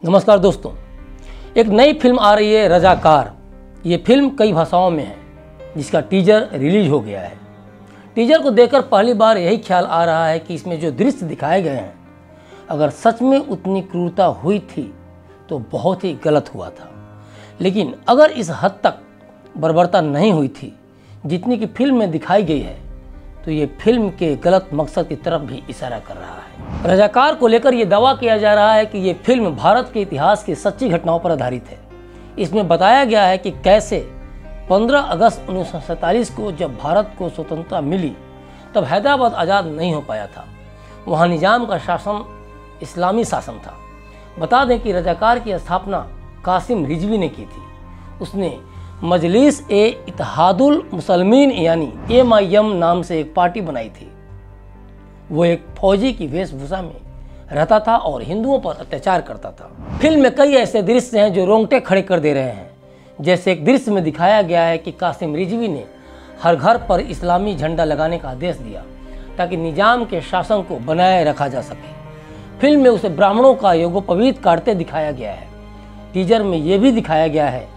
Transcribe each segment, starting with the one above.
नमस्कार दोस्तों, एक नई फिल्म आ रही है रजाकार। ये फिल्म कई भाषाओं में है, जिसका टीजर रिलीज हो गया है। टीजर को देखकर पहली बार यही ख्याल आ रहा है कि इसमें जो दृश्य दिखाए गए हैं, अगर सच में उतनी क्रूरता हुई थी तो बहुत ही गलत हुआ था। लेकिन अगर इस हद तक बर्बरता नहीं हुई थी जितनी कि फिल्म में दिखाई गई है, तो ये फिल्म के गलत मकसद की तरफ भी इशारा कर रहा है। रजाकार को लेकर ये दावा किया जा रहा है कि ये फिल्म भारत के इतिहास की सच्ची घटनाओं पर आधारित है। इसमें बताया गया है कि कैसे 15 अगस्त 1947 को जब भारत को स्वतंत्रता मिली, तब हैदराबाद आज़ाद नहीं हो पाया था। वहाँ निजाम का शासन इस्लामी शासन था। बता दें कि रजाकार की स्थापना कासिम रिजवी ने की थी। उसने मजलिस-ए-इत्तेहादुल मुसलमीन यानी MIM नाम से एक पार्टी बनाई थी। वो एक फौजी की वेशभूषा में रहता था और हिंदुओं पर अत्याचार करता था। फिल्म में कई ऐसे दृश्य हैं जो रोंगटे खड़े कर दे रहे हैं। जैसे एक दृश्य में दिखाया गया है कि कासिम रिजवी ने हर घर पर इस्लामी झंडा लगाने का आदेश दिया ताकि निजाम के शासन को बनाए रखा जा सके। फिल्म में उसे ब्राह्मणों का यज्ञोपवीत काटते दिखाया गया है। टीजर में ये भी दिखाया गया है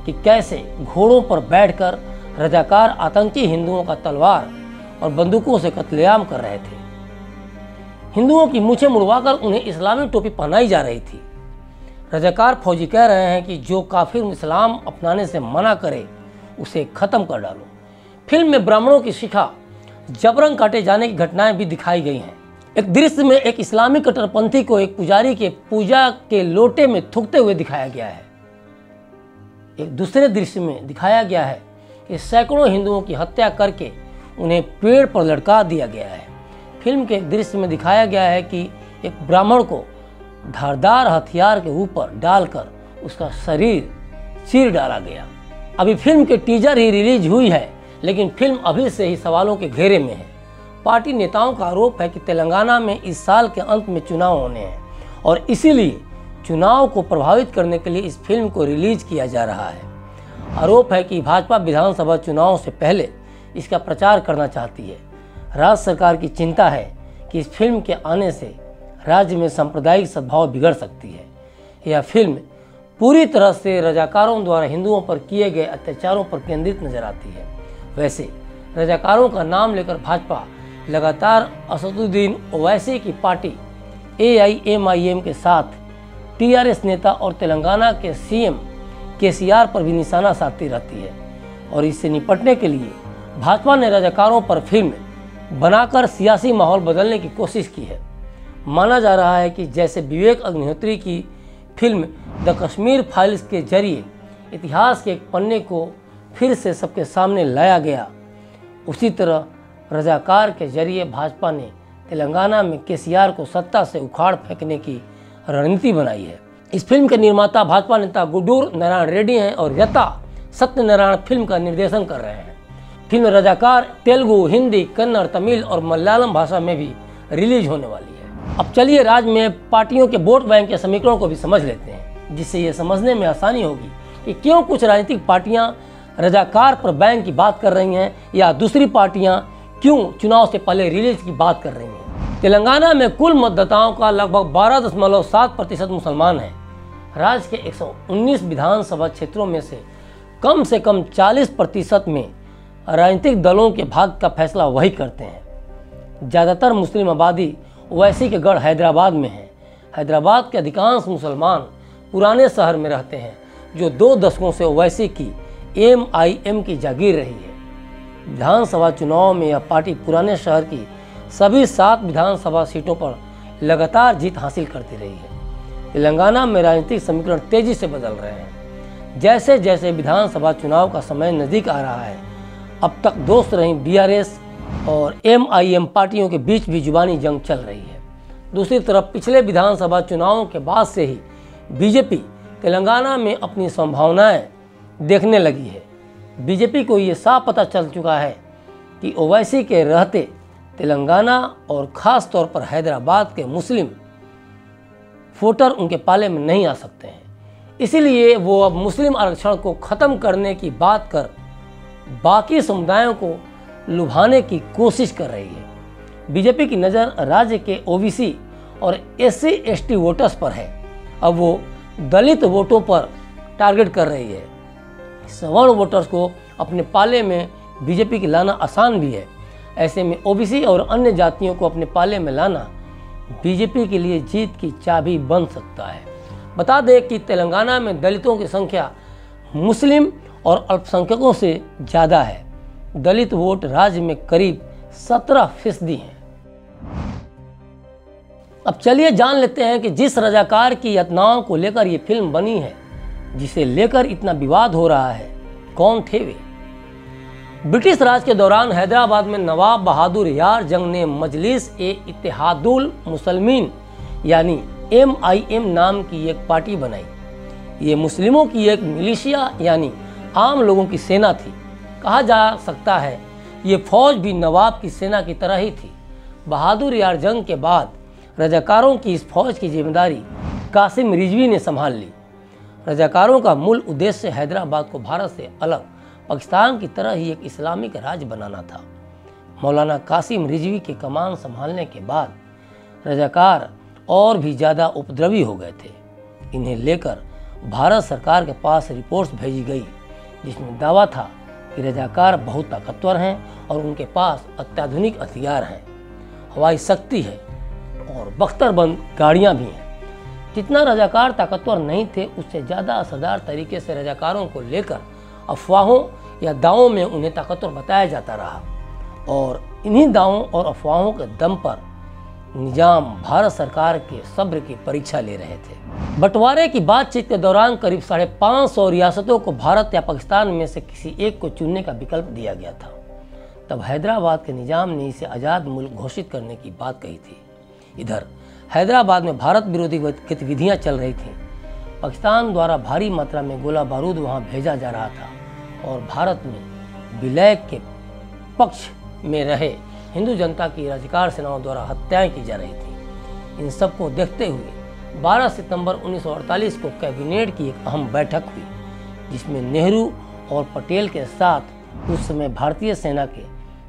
कि कैसे घोड़ों पर बैठकर रजाकार आतंकी हिंदुओं का तलवार और बंदूकों से कत्लेआम कर रहे थे। हिंदुओं की मूछें मुड़वाकर उन्हें इस्लामी टोपी पहनाई जा रही थी। रजाकार फौजी कह रहे हैं कि जो काफिर इस्लाम अपनाने से मना करे उसे खत्म कर डालो। फिल्म में ब्राह्मणों की शिखा जबरन काटे जाने की घटनाएं भी दिखाई गई हैं। एक दृश्य में एक इस्लामी कट्टरपंथी को एक पुजारी के पूजा के लोटे में थूकते हुए दिखाया गया है। एक दूसरे दृश्य में दिखाया गया है कि सैकड़ों हिंदुओं की हत्या करके उन्हें पेड़ पर लटका दिया गया है। फिल्म के एक दृश्य में दिखाया गया है कि एक ब्राह्मण को धारदार हथियार के ऊपर डालकर उसका शरीर चीर डाला गया। अभी फिल्म के टीजर ही रिलीज हुई है, लेकिन फिल्म अभी से ही सवालों के घेरे में है। पार्टी नेताओं का आरोप है कि तेलंगाना में इस साल के अंत में चुनाव होने हैं और इसीलिए चुनाव को प्रभावित करने के लिए इस फिल्म को रिलीज किया जा रहा है। आरोप है कि भाजपा विधानसभा चुनाव से पहले इसका प्रचार करना चाहती है। राज्य सरकार की चिंता है कि इस फिल्म के आने से राज्य में सांप्रदायिक सद्भाव बिगड़ सकती है। यह फिल्म पूरी तरह से रजाकारों द्वारा हिंदुओं पर किए गए अत्याचारों पर केंद्रित नजर आती है। वैसे रजाकारों का नाम लेकर भाजपा लगातार असदुद्दीन ओवैसी की पार्टी AIMIM के साथ TRS नेता और तेलंगाना के CM KCR पर भी निशाना साधती रहती है और इससे निपटने के लिए भाजपा ने रजाकारों पर फिल्म बनाकर सियासी माहौल बदलने की कोशिश की है। माना जा रहा है कि जैसे विवेक अग्निहोत्री की फिल्म द कश्मीर फाइल्स के जरिए इतिहास के एक पन्ने को फिर से सबके सामने लाया गया, उसी तरह रजाकार के जरिए भाजपा ने तेलंगाना में KCR को सत्ता से उखाड़ फेंकने की रणनीति बनाई है। इस फिल्म के निर्माता भाजपा नेता गुड्डूर नारायण रेड्डी हैं और यता सत्यनारायण फिल्म का निर्देशन कर रहे हैं। फिल्म रजाकार तेलुगु, हिंदी, कन्नड़, तमिल और मलयालम भाषा में भी रिलीज होने वाली है। अब चलिए राज्य में पार्टियों के वोट बैंक के समीकरणों को भी समझ लेते हैं, जिससे ये समझने में आसानी होगी कि क्यों कुछ राजनीतिक पार्टियां रजाकार पर बैन की बात कर रही हैं या दूसरी पार्टियां क्यों चुनाव से पहले रिलीज की बात कर रही हैं। तेलंगाना में कुल मतदाताओं का लगभग 12.7% मुसलमान हैं। राज्य के 119 विधानसभा क्षेत्रों में से कम 40% में राजनीतिक दलों के भाग्य का फैसला वही करते हैं। ज़्यादातर मुस्लिम आबादी ओवैसी के गढ़ हैदराबाद में है। हैदराबाद के अधिकांश मुसलमान पुराने शहर में रहते हैं, जो 2 दशकों से ओवैसी की MIM की जागीर रही है। विधानसभा चुनाव में यह पार्टी पुराने शहर की सभी 7 विधानसभा सीटों पर लगातार जीत हासिल करती रही है। तेलंगाना में राजनीतिक समीकरण तेजी से बदल रहे हैं। जैसे जैसे विधानसभा चुनाव का समय नज़दीक आ रहा है, अब तक दोस्त रही BRS और MIM पार्टियों के बीच भी जुबानी जंग चल रही है। दूसरी तरफ पिछले विधानसभा चुनावों के बाद से ही BJP तेलंगाना में अपनी संभावनाएं देखने लगी है। BJP को ये साफ पता चल चुका है कि ओवैसी के रहते तेलंगाना और ख़ास तौर पर हैदराबाद के मुस्लिम वोटर उनके पाले में नहीं आ सकते हैं। इसीलिए वो अब मुस्लिम आरक्षण को ख़त्म करने की बात कर बाकी समुदायों को लुभाने की कोशिश कर रही है। बीजेपी की नज़र राज्य के OBC और SC ST वोटर्स पर है। अब वो दलित वोटों पर टारगेट कर रही है। सवर्ण वोटर्स को अपने पाले में बीजेपी की लाना आसान भी है। ऐसे में ओबीसी और अन्य जातियों को अपने पाले में लाना बीजेपी के लिए जीत की चाबी बन सकता है। बता दें कि तेलंगाना में दलितों की संख्या मुस्लिम और अल्पसंख्यकों से ज़्यादा है। दलित वोट राज्य में करीब 17% हैं। अब चलिए जान लेते हैं कि जिस रजाकार की यातनाओं को लेकर ये फिल्म बनी है, जिसे लेकर इतना विवाद हो रहा है, कौन थे वे। ब्रिटिश राज के दौरान हैदराबाद में नवाब बहादुर यार जंग ने मजलिस-ए-इत्तेहादुल मुसलमीन यानी MIM नाम की एक पार्टी बनाई। ये मुस्लिमों की एक मिलिशिया यानी आम लोगों की सेना थी। कहा जा सकता है ये फौज भी नवाब की सेना की तरह ही थी। बहादुर यार जंग के बाद रजाकारों की इस फौज की जिम्मेदारी कासिम रिजवी ने संभाल ली। रजाकारों का मूल उद्देश्य हैदराबाद को भारत से अलग पाकिस्तान की तरह ही एक इस्लामिक राज्य बनाना था। मौलाना कासिम रिजवी के कमान संभालने के बाद रजाकार और भी ज़्यादा उपद्रवी हो गए थे। इन्हें लेकर भारत सरकार के पास रिपोर्ट्स भेजी गई, जिसमें दावा था कि रजाकार बहुत ताकतवर हैं और उनके पास अत्याधुनिक हथियार हैं, हवाई शक्ति है और बख्तरबंद गाड़ियां भी हैं। जितना रजाकार ताकतवर नहीं थे, उससे ज़्यादा असरदार तरीके से रजाकारों को लेकर अफवाहों या दावों में उन्हें ताकतवर बताया जाता रहा और इन्हीं दावों और अफवाहों के दम पर निजाम भारत सरकार के सब्र की परीक्षा ले रहे थे। बंटवारे की बातचीत के दौरान करीब 550 रियासतों को भारत या पाकिस्तान में से किसी एक को चुनने का विकल्प दिया गया था। तब हैदराबाद के निजाम ने इसे आज़ाद मुल्क घोषित करने की बात कही थी। इधर हैदराबाद में भारत विरोधी गतिविधियां चल रही थीं। पाकिस्तान द्वारा भारी मात्रा में गोला बारूद वहां भेजा जा रहा था और भारत में विलय के पक्ष में रहे हिंदू जनता की रजाकार सेनाओं द्वारा हत्याएं की जा रही थी। इन सब को देखते हुए 12 सितंबर 1948 को कैबिनेट की एक अहम बैठक हुई, जिसमें नेहरू और पटेल के साथ उस समय भारतीय सेना के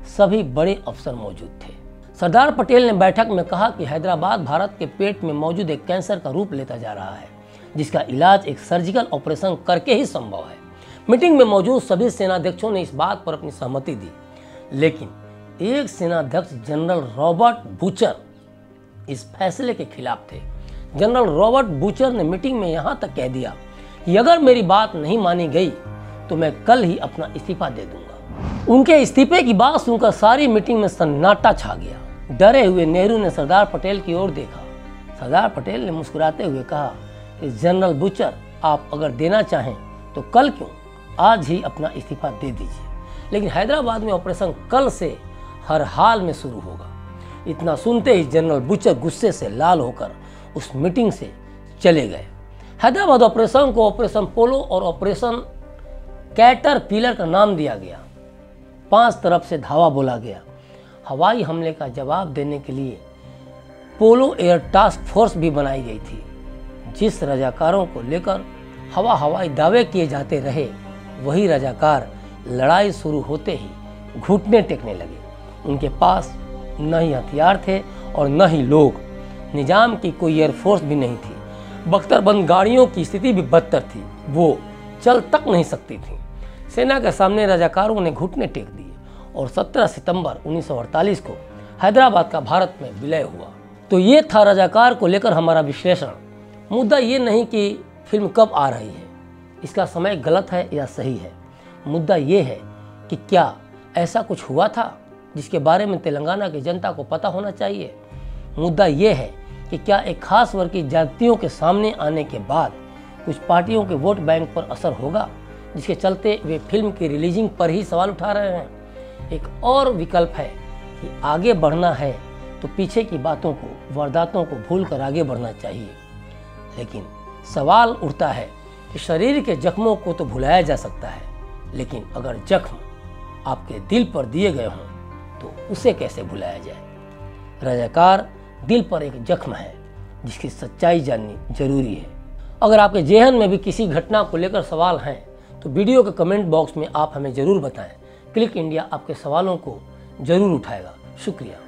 सभी बड़े अफसर मौजूद थे। सरदार पटेल ने बैठक में कहा कि हैदराबाद भारत के पेट में मौजूद एक कैंसर का रूप लेता जा रहा है, जिसका इलाज एक सर्जिकल ऑपरेशन करके ही संभव है। मीटिंग में मौजूद सभी सेनाध्यक्षों ने इस बात पर अपनी सहमति दी, लेकिन एक सेनाध्यक्ष जनरल रॉबर्ट बूचर इस फैसले के खिलाफ थे। जनरल रॉबर्ट बूचर ने मीटिंग में यहाँ तक कह दिया कि अगर मेरी बात नहीं मानी गई तो मैं कल ही अपना इस्तीफा दे दूंगा। उनके इस्तीफे की बात सुनकर सारी मीटिंग में सन्नाटा छा गया। डरे हुए नेहरू ने सरदार पटेल की ओर देखा। सरदार पटेल ने मुस्कुराते हुए कहा कि जनरल बूचर, आप अगर देना चाहें तो कल क्यों, आज ही अपना इस्तीफा दे दीजिए। लेकिन हैदराबाद में ऑपरेशन कल से हर हाल में शुरू होगा। इतना सुनते ही जनरल बूचर गुस्से से लाल होकर उस मीटिंग से चले गए। हैदराबाद ऑपरेशन को ऑपरेशन पोलो और ऑपरेशन कैटरपिलर का नाम दिया गया। 5 तरफ से धावा बोला गया। हवाई हमले का जवाब देने के लिए पोलो एयर टास्क फोर्स भी बनाई गई थी। जिस रजाकारों को लेकर हवाई दावे किए जाते रहे, वही रजाकार लड़ाई शुरू होते ही घुटने टेकने लगे। उनके पास न ही हथियार थे और न ही लोग। निजाम की कोई एयरफोर्स भी नहीं थी। बख्तरबंद गाड़ियों की स्थिति भी बदतर थी, वो चल तक नहीं सकती थी। सेना के सामने रजाकारों ने घुटने टेक दिए और 17 सितंबर 1948 को हैदराबाद का भारत में विलय हुआ। तो ये था रजाकार को लेकर हमारा विश्लेषण। मुद्दा ये नहीं कि फिल्म कब आ रही है, इसका समय गलत है या सही है। मुद्दा ये है कि क्या ऐसा कुछ हुआ था जिसके बारे में तेलंगाना की जनता को पता होना चाहिए। मुद्दा ये है कि क्या एक खास वर्ग की जातियों के सामने आने के बाद कुछ पार्टियों के वोट बैंक पर असर होगा, जिसके चलते वे फिल्म की रिलीजिंग पर ही सवाल उठा रहे हैं। एक और विकल्प है कि आगे बढ़ना है तो पीछे की बातों को, वारदातों को भूलकर आगे बढ़ना चाहिए। लेकिन सवाल उठता है कि शरीर के जख्मों को तो भुलाया जा सकता है, लेकिन अगर जख्म आपके दिल पर दिए गए हों तो उसे कैसे भुलाया जाए। रजाकार दिल पर एक जख्म है जिसकी सच्चाई जाननी जरूरी है। अगर आपके जेहन में भी किसी घटना को लेकर सवाल हैं तो वीडियो के कमेंट बॉक्स में आप हमें ज़रूर बताएं। क्लिक इंडिया आपके सवालों को ज़रूर उठाएगा। शुक्रिया।